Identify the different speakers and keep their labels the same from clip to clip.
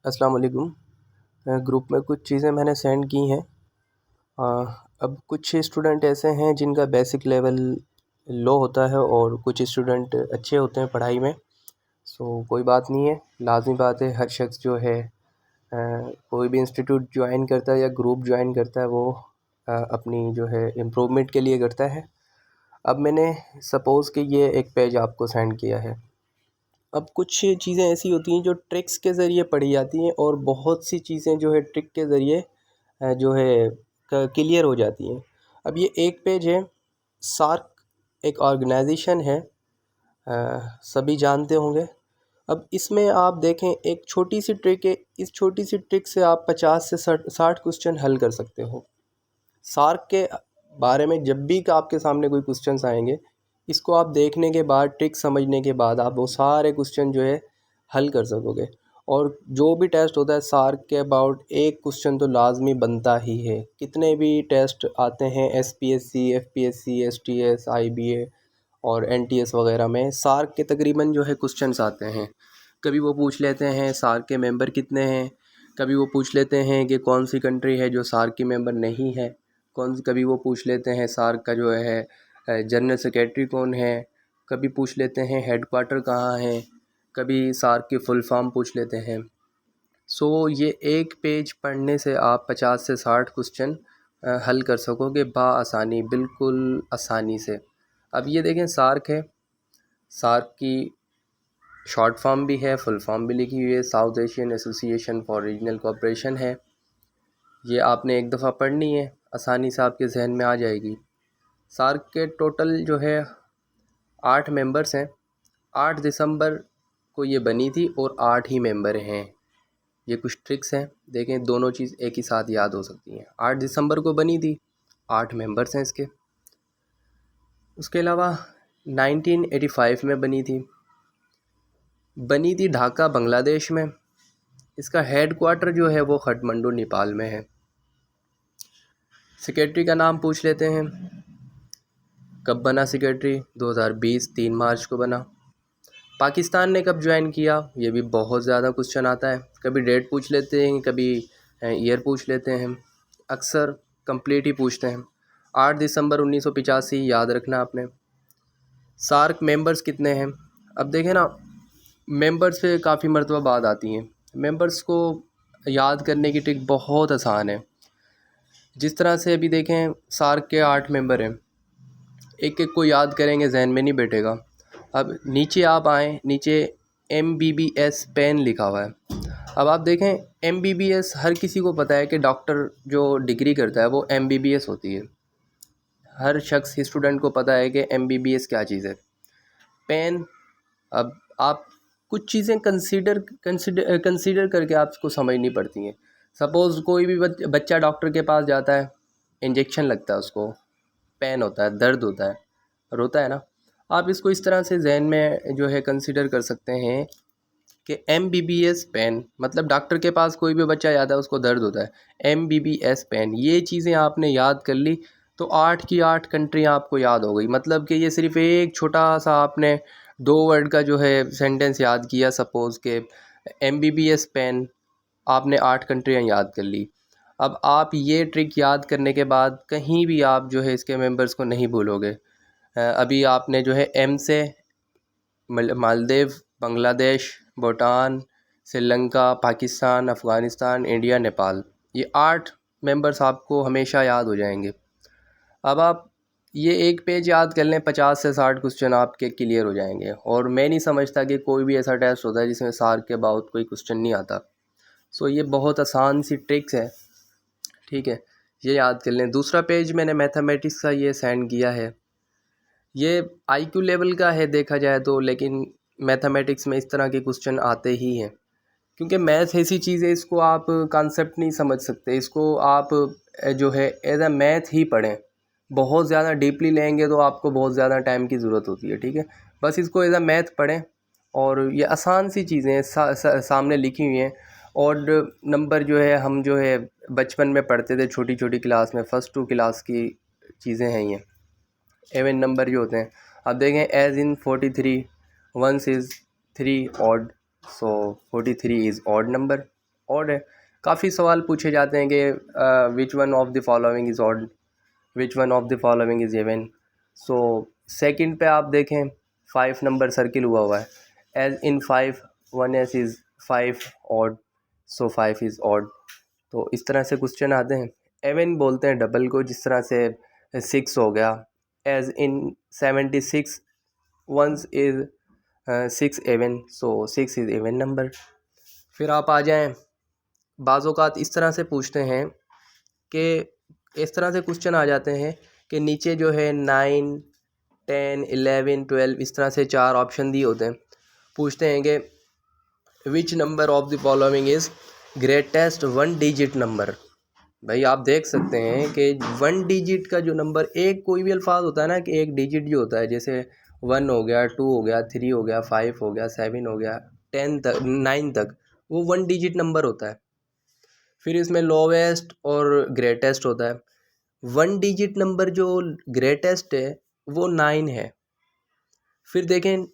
Speaker 1: अस्सलाम वालेकुम। ग्रुप में कुछ चीज़ें मैंने सेंड की हैं। अब कुछ स्टूडेंट ऐसे हैं जिनका बेसिक लेवल लो होता है और कुछ स्टूडेंट अच्छे होते हैं पढ़ाई में। कोई बात नहीं है, लाज़मी बात है हर शख्स जो है कोई भी इंस्टीट्यूट ज्वाइन करता है या ग्रुप ज्वाइन करता है वो अपनी जो है इम्प्रूवमेंट के लिए करता है। अब मैंने सपोज़ कि ये एक पेज आपको सेंड किया है। अब कुछ चीज़ें ऐसी होती हैं जो ट्रिक्स के ज़रिए पढ़ी जाती हैं और बहुत सी चीज़ें जो है ट्रिक के ज़रिए जो है क्लियर हो जाती हैं। अब ये एक पेज है, सार्क एक ऑर्गेनाइजेशन है, सभी जानते होंगे। अब इसमें आप देखें एक छोटी सी ट्रिक है, इस छोटी सी ट्रिक से आप 50 से 60 क्वेश्चन हल कर सकते हो। सार्क के बारे में जब भी आपके सामने कोई क्वेश्चंस आएंगे, इसको आप देखने के बाद, ट्रिक समझने के बाद आप वो सारे क्वेश्चन जो है हल कर सकोगे। और जो भी टेस्ट होता है सार्क के अबाउट एक क्वेश्चन तो लाजमी बनता ही है। कितने भी टेस्ट आते हैं SPSC, FPSC, STS, IBA और NTS वगैरह में, सार्क के तकरीबन जो है क्वेश्चंस आते हैं। कभी वो पूछ लेते हैं सार्क के मेंबर कितने हैं, कभी वो पूछ लेते हैं कि कौन सी कंट्री है जो सार्क की मेंबर नहीं है, कभी वो पूछ लेते हैं सार्क का जो है जनरल सेक्रेटरी कौन है, कभी पूछ लेते हैं हेडक्वार्टर कहाँ है, कभी सार्क की फुल फॉर्म पूछ लेते हैं। ये एक पेज पढ़ने से आप 50 से 60 क्वेश्चन हल कर सकोगे आसानी, बिल्कुल आसानी से। अब ये देखें सार्क है, सार्क की शॉर्ट फॉर्म भी है, फुल फॉर्म भी लिखी हुई है, south Asian association for regional cooperation है। ये आपने एक दफ़ा पढ़नी है, आसानी से आपके जहन में आ जाएगी। सार्क के टोटल जो है 8 मेंबर्स हैं। 8 दिसंबर को ये बनी थी और 8 ही मेंबर हैं। ये कुछ ट्रिक्स हैं, देखें दोनों चीज़ एक ही साथ याद हो सकती हैं। 8 दिसंबर को बनी थी, 8 मेंबर्स हैं इसके। उसके अलावा 1985 में बनी थी ढाका बांग्लादेश में। इसका हेड क्वार्टर जो है वो काठमांडू नेपाल में है। सेक्रेटरी का नाम पूछ लेते हैं। कब बना सेक्रेटरी? 2020 3 मार्च को बना। पाकिस्तान ने कब ज्वाइन किया? ये भी बहुत ज़्यादा क्वेश्चन आता है। कभी डेट पूछ लेते हैं, कभी ईयर पूछ लेते हैं, अक्सर कंप्लीट ही पूछते हैं। 8 दिसंबर 1985 याद रखना आपने। सार्क मेंबर्स कितने हैं? अब देखें ना, मेंबर्स पे काफ़ी मरतबा बात आती हैं। मेंबर्स को याद करने की ट्रिक बहुत आसान है। जिस तरह से अभी देखें सार्क के 8 मेंबर हैं, एक एक को याद करेंगे जहन में नहीं बैठेगा। अब नीचे आप आएँ, नीचे MBBS पेन लिखा हुआ है। अब आप देखें MBBS हर किसी को पता है कि डॉक्टर जो डिग्री करता है वो MBBS होती है। हर शख्स स्टूडेंट को पता है कि MBBS क्या चीज़ है। पेन, अब आप कुछ चीज़ें कंसीडर करके आपको समझनी पड़ती हैं। सपोज़ कोई भी बच्चा डॉक्टर के पास जाता है, इंजेक्शन लगता है उसको, पेन होता है, दर्द होता है, रोता है ना। आप इसको इस तरह से जहन में जो है कंसीडर कर सकते हैं कि MBBS पेन, मतलब डॉक्टर के पास कोई भी बच्चा जाता है उसको दर्द होता है, MBBS पेन। ये चीज़ें आपने याद कर ली तो 8 की 8 कंट्री आपको याद हो गई। मतलब कि ये सिर्फ़ एक छोटा सा आपने 2 वर्ड का जो है सेंटेंस याद किया। सपोज़ के MBBS पेन, आपने 8 कंट्रियाँ याद कर ली। अब आप ये ट्रिक याद करने के बाद कहीं भी आप जो है इसके मेंबर्स को नहीं भूलोगे। अभी आपने जो है M से मालदीव, बांग्लादेश, भूटान, श्रीलंका, पाकिस्तान, अफ़गानिस्तान, इंडिया, नेपाल, ये 8 मेंबर्स आपको हमेशा याद हो जाएंगे। अब आप ये एक पेज याद कर लें, 50 से 60 क्वेश्चन आपके क्लियर हो जाएंगे। और मैं नहीं समझता कि कोई भी ऐसा टेस्ट होता है जिसमें सार्क के अबाउट कोई क्वेश्चन नहीं आता। ये बहुत आसान सी ट्रिक्स है, ठीक है, ये याद कर लें। दूसरा पेज मैंने मैथमेटिक्स का ये सेंड किया है। ये IQ लेवल का है देखा जाए तो, लेकिन मैथमेटिक्स में इस तरह के क्वेश्चन आते ही हैं। क्योंकि मैथ ऐसी चीज़ है, इसको आप कॉन्सेप्ट नहीं समझ सकते, इसको आप जो है एज अ मैथ ही पढ़ें। बहुत ज़्यादा डीपली लेंगे तो आपको बहुत ज़्यादा टाइम की ज़रूरत होती है, ठीक है। बस इसको एज अ मैथ पढ़ें और ये आसान सी चीज़ें हैं, सामने लिखी हुई हैं। और नंबर जो है हम जो है बचपन में पढ़ते थे छोटी छोटी क्लास में, फर्स्ट 2 क्लास की चीज़ें हैं ये। एवन नंबर जो होते हैं, अब देखें as in 43, 1 is 3 odd, 43 is odd number. Odd है। काफ़ी सवाल पूछे जाते हैं कि which one of the following is odd, which one of the following is even. So second पे आप देखें 5 नंबर सर्किल हुआ है, as in 5 1s is 5 odd, so 5 is odd. तो इस तरह से क्वेश्चन आते हैं। एवन बोलते हैं डबल को, जिस तरह से 6 हो गया, as in 76 1s is 6 even, so 6 is even number. फिर आप आ जाएं, बाज़ औक़ात इस तरह से पूछते हैं कि इस तरह से क्वेश्चन आ जाते हैं कि नीचे जो है 9 10 11 12 इस तरह से 4 ऑप्शन दिए होते हैं। पूछते हैं कि which number of the following is greatest 1 digit number. भाई आप देख सकते हैं कि 1 डिजिट का जो नंबर, एक कोई भी अल्फाज होता है ना कि एक डिजिट जो होता है, जैसे 1 हो गया, 2 हो गया, 3 हो गया, 5 हो गया, 7 हो गया, 10 तक 9 तक, वो 1 डिजिट नंबर होता है। फिर इसमें लोवेस्ट और ग्रेटेस्ट होता है। 1 डिजिट नंबर जो ग्रेटेस्ट है वो 9 है। फिर देखें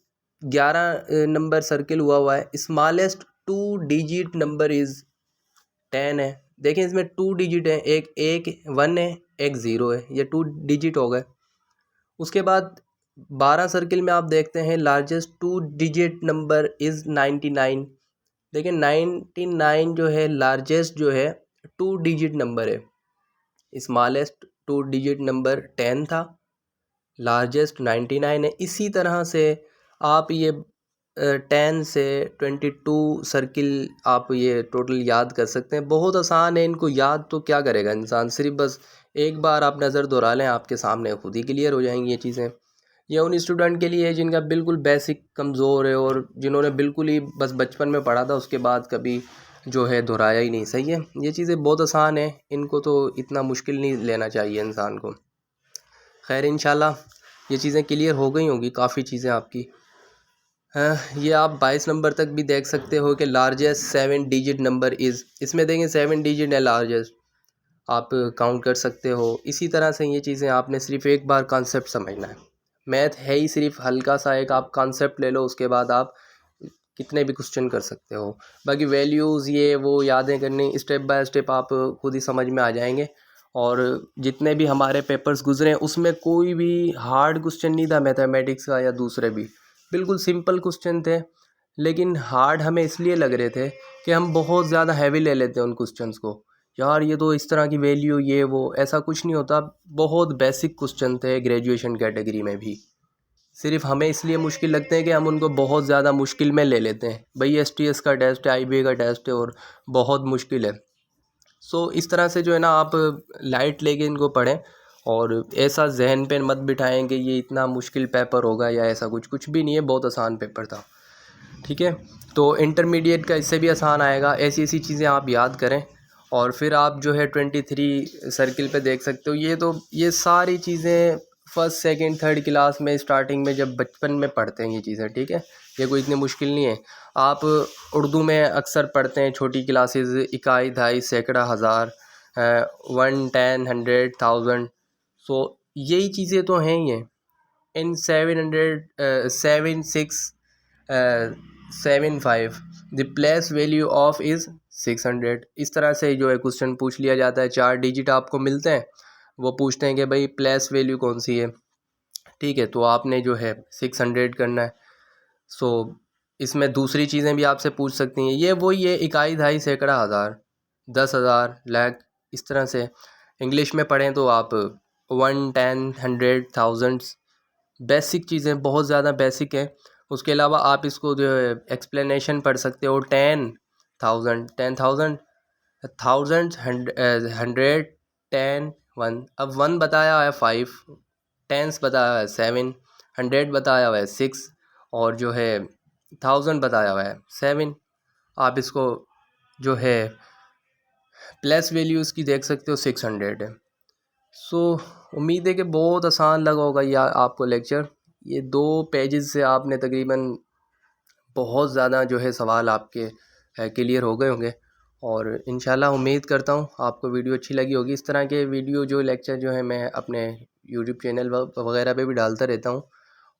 Speaker 1: 11 नंबर सर्किल हुआ है, स्मॉलेस्ट 2 डिजिट नंबर इज़ 10 है। देखें इसमें 2 डिजिट है, एक 1 है, एक 0 है, ये 2 डिजिट हो गए। उसके बाद 12 सर्किल में आप देखते हैं लार्जेस्ट 2 डिजिट नंबर इज़ 99। देखिए 99 जो है लार्जेस्ट जो है 2 डिजिट नंबर है। स्मॉलेस्ट 2 डिजिट नंबर 10 था, लार्जेस्ट 99 है। इसी तरह से आप ये 10 से 22 सर्किल आप ये टोटल याद कर सकते हैं। बहुत आसान है, इनको याद तो क्या करेगा इंसान, सिर्फ बस एक बार आप नज़र दोहरा लें, आपके सामने खुद ही क्लियर हो जाएंगी ये चीज़ें। ये उन स्टूडेंट के लिए है जिनका बिल्कुल बेसिक कमज़ोर है और जिन्होंने बिल्कुल ही बस बचपन में पढ़ा था, उसके बाद कभी जो है दोहराया ही नहीं। सही है, ये चीज़ें बहुत आसान है, इनको तो इतना मुश्किल नहीं लेना चाहिए इंसान को। खैर इंशाल्लाह ये चीज़ें क्लियर हो गई होंगी, काफ़ी चीज़ें आपकी। हाँ, ये आप 22 नंबर तक भी देख सकते हो कि लार्जेस्ट 7 डिजिट नंबर इज़, इसमें देखें 7 डिजिट है लार्जेस्ट, आप काउंट कर सकते हो। इसी तरह से ये चीज़ें आपने सिर्फ एक बार कॉन्सेप्ट समझना है। मैथ है ही सिर्फ हल्का सा एक आप कॉन्सेप्ट ले लो, उसके बाद आप कितने भी क्वेश्चन कर सकते हो। बाकी वैल्यूज़ ये वो यादें करनी, स्टेप बाय स्टेप आप खुद ही समझ में आ जाएंगे। और जितने भी हमारे पेपर्स गुजरे उसमें कोई भी हार्ड क्वेश्चन नहीं था मैथमेटिक्स का या दूसरे भी, बिल्कुल सिंपल क्वेश्चन थे। लेकिन हार्ड हमें इसलिए लग रहे थे कि हम बहुत ज़्यादा हैवी ले लेते हैं उन क्वेश्चंस को, यार ये तो इस तरह की वैल्यू ये वो, ऐसा कुछ नहीं होता। बहुत बेसिक क्वेश्चन थे ग्रेजुएशन कैटेगरी में भी, सिर्फ हमें इसलिए मुश्किल लगते हैं कि हम उनको बहुत ज़्यादा मुश्किल में ले लेते हैं। भाई STS का टेस्ट है, IBA का टेस्ट है और बहुत मुश्किल है। सो इस तरह से जो है ना आप लाइट लेके इनको पढ़ें और ऐसा जहन पे मत बिठाएं कि ये इतना मुश्किल पेपर होगा या ऐसा कुछ भी नहीं है, बहुत आसान पेपर था। ठीक है, तो इंटरमीडिएट का इससे भी आसान आएगा। ऐसी ऐसी चीज़ें आप याद करें और फिर आप जो है 23 सर्किल पे देख सकते हो। ये सारी चीज़ें फर्स्ट सेकंड थर्ड क्लास में स्टार्टिंग में जब बचपन में पढ़ते हैं ये चीज़ें, ठीक है, ये कोई इतनी मुश्किल नहीं है। आप उर्दू में अक्सर पढ़ते हैं छोटी क्लासेस, इकाई दहाई सैकड़ा हज़ार, 1 10 100 1000। सो यही चीज़ें तो हैं ही हैं। इन 700 7 6 7 5 the place value of is 600। इस तरह से जो है क्वेश्चन पूछ लिया जाता है। 4 डिजिट आपको मिलते हैं, वो पूछते हैं कि भाई प्लेस वैल्यू कौन सी है। ठीक है, तो आपने जो है 600 करना है। सो इसमें दूसरी चीज़ें भी आपसे पूछ सकती हैं, ये वही है इकाई दहाई सैकड़ा हज़ार 10,000 लाख। इस तरह से इंग्लिश में पढ़ें तो आप 1 10 100 थाउजेंड्स, बेसिक चीज़ें बहुत ज़्यादा बेसिक है। उसके अलावा आप इसको जो है एक्सप्लेनेशन पढ़ सकते हो। 10,000 10,000 थाउजेंड 100 10 1, अब 1 बताया हुआ है 5, टेंस बताया हुआ है 7, 100 बताया हुआ है 6 और जो है 1000 बताया हुआ है 7। आप इसको जो है प्लस वैल्यूज़ की देख सकते हो 600 है। सो उम्मीद है कि बहुत आसान लगा होगा ये आपको लेक्चर। ये 2 पेजेस से आपने तकरीबन बहुत ज़्यादा जो है सवाल आपके क्लियर हो गए होंगे और इंशाल्लाह उम्मीद करता हूँ आपको वीडियो अच्छी लगी होगी। इस तरह के वीडियो जो लेक्चर जो है मैं अपने यूट्यूब चैनल वगैरह पे भी डालता रहता हूँ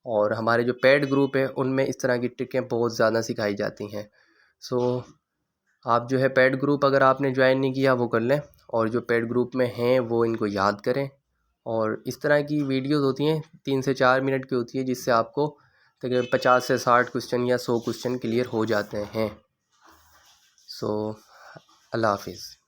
Speaker 1: और हमारे जो पेड ग्रुप है उनमें इस तरह की ट्रिकें बहुत ज़्यादा सिखाई जाती हैं। सो आप जो है पेड ग्रुप अगर आपने ज्वाइन नहीं किया वो कर लें, और जो पेड ग्रुप में हैं वो इनको याद करें। और इस तरह की वीडियोस होती हैं 3 से 4 मिनट की होती है, जिससे आपको तकरीबन 50 से 60 क्वेश्चन या 100 क्वेश्चन क्लियर हो जाते हैं। सो अल्लाह हाफिज़।